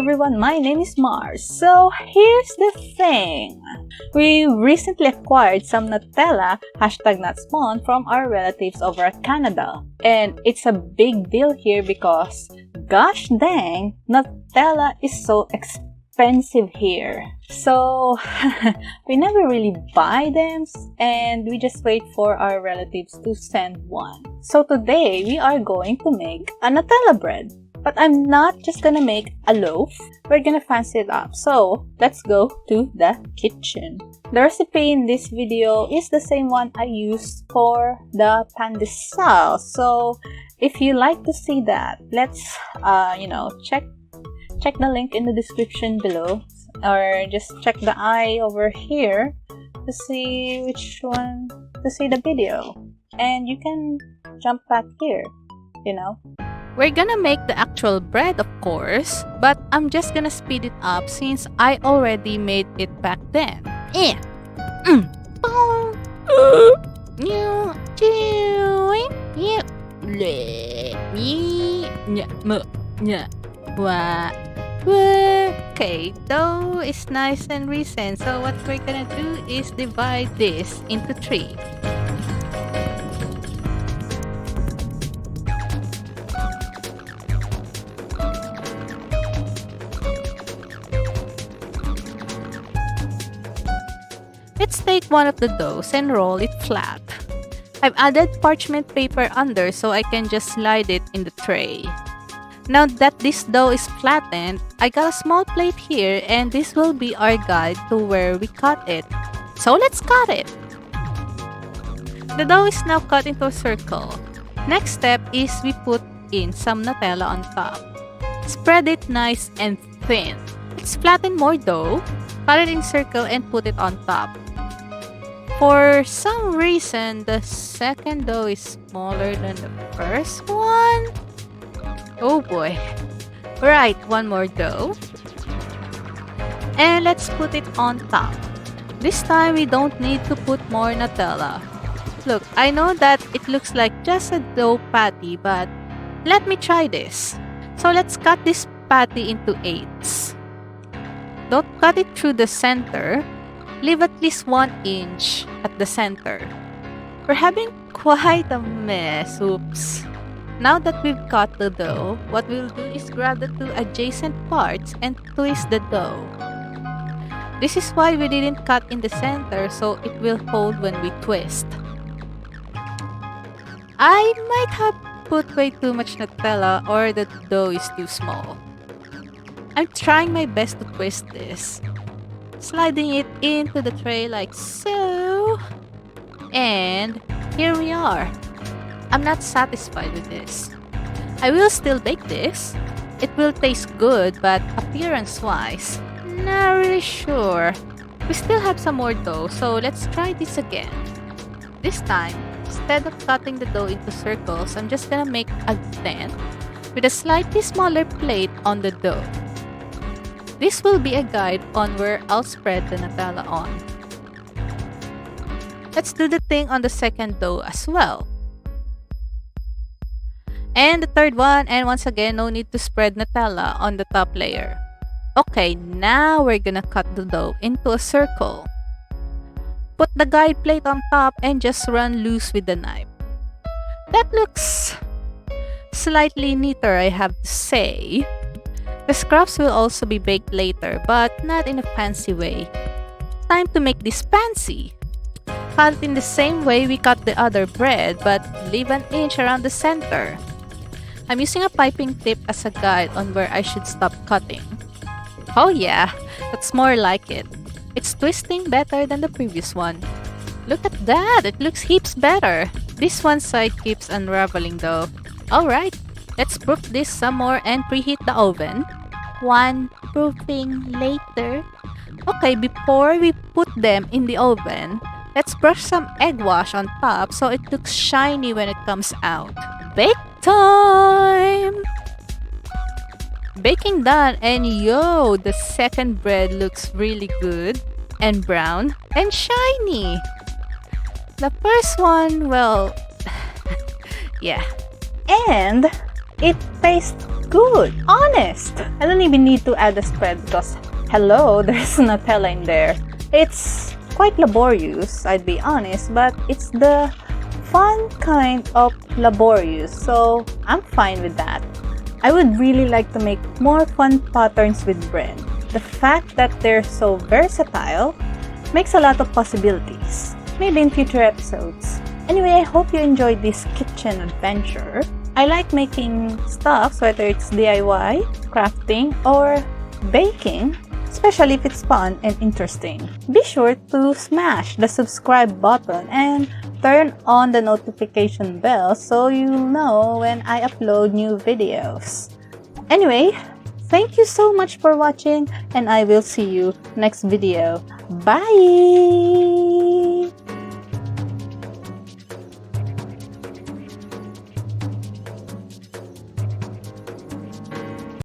everyone, my name is Mharz. So here's the thing. We recently acquired some Nutella, #NotSpawn, from our relatives over at Canada. And it's a big deal here because, gosh dang, Nutella is so expensive here. So we never really buy them and we just wait for our relatives to send one. So today we are going to make a Nutella bread. But I'm not just gonna make a loaf, we're gonna fancy it up. So let's go to the kitchen. The recipe in this video is the same one I used for the pandesal. So if you like to see that, let's check the link in the description below, or just check the eye over here to see which one to see the video. And you can jump back here, We're gonna make the actual bread, of course, but I'm just gonna speed it up since I already made it back then. Okay, dough is nice and recent, so what we're gonna do is divide this into 3. Let's take one of the doughs and roll it flat. I've added parchment paper under so I can just slide it in the tray. Now that this dough is flattened, I got a small plate here and this will be our guide to where we cut it. So let's cut it! The dough is now cut into a circle. Next step is we put in some Nutella on top. Spread it nice and thin. Let's flatten more dough, cut it in circle and put it on top. For some reason, the second dough is smaller than the first one. Oh boy. Right, one more dough. And let's put it on top. This time, we don't need to put more Nutella. Look, I know that it looks like just a dough patty, but let me try this. So let's cut this patty into 8s. Don't cut it through the center. Leave at least 1 inch at the center. We're having quite a mess. Oops. Now that we've cut the dough, what we'll do is grab the 2 adjacent parts and twist the dough. This is why we didn't cut in the center, so it will hold when we twist. I might have put way too much Nutella or the dough is too small. I'm trying my best to twist this. Sliding it into the tray like so. And here we are. I'm not satisfied with this. I will still bake this. It will taste good, but appearance-wise, not really sure. We still have some more dough, so let's try this again. This time, instead of cutting the dough into circles, I'm just gonna make a dent with a slightly smaller plate on the dough. This will be a guide on where I'll spread the Nutella on. Let's do the thing on the second dough as well. And the third one, and once again, no need to spread Nutella on the top layer. Okay, now we're gonna cut the dough into a circle. Put the guide plate on top and just run loose with the knife. That looks slightly neater, I have to say. The scraps will also be baked later, but not in a fancy way. Time to make this fancy. Cut it in the same way we cut the other bread, but leave 1 inch around the center. I'm using a piping tip as a guide on where I should stop cutting. Oh yeah, that's more like it. It's twisting better than the previous one. Look at that, it looks heaps better. This one side keeps unraveling though. Alright, let's proof this some more and preheat the oven. 1 proofing later. Okay, before we put them in the oven, let's brush some egg wash on top so it looks shiny when it comes out. Bake time! Baking done, and yo, the second bread looks really good and brown and shiny. The first one, well, yeah. And it tastes good, honest. I don't even need to add a spread because, hello, there's Nutella in there. It's quite laborious, I'd be honest, but it's the fun kind of laborious, so I'm fine with that. I would really like to make more fun patterns with bread. The fact that they're so versatile makes a lot of possibilities. Maybe in future episodes. Anyway, I hope you enjoyed this kitchen adventure. I like making stuff, whether it's DIY, crafting, or baking, especially if it's fun and interesting. Be sure to smash the subscribe button and turn on the notification bell so you'll know when I upload new videos. Anyway, thank you so much for watching and I will see you next video. Bye!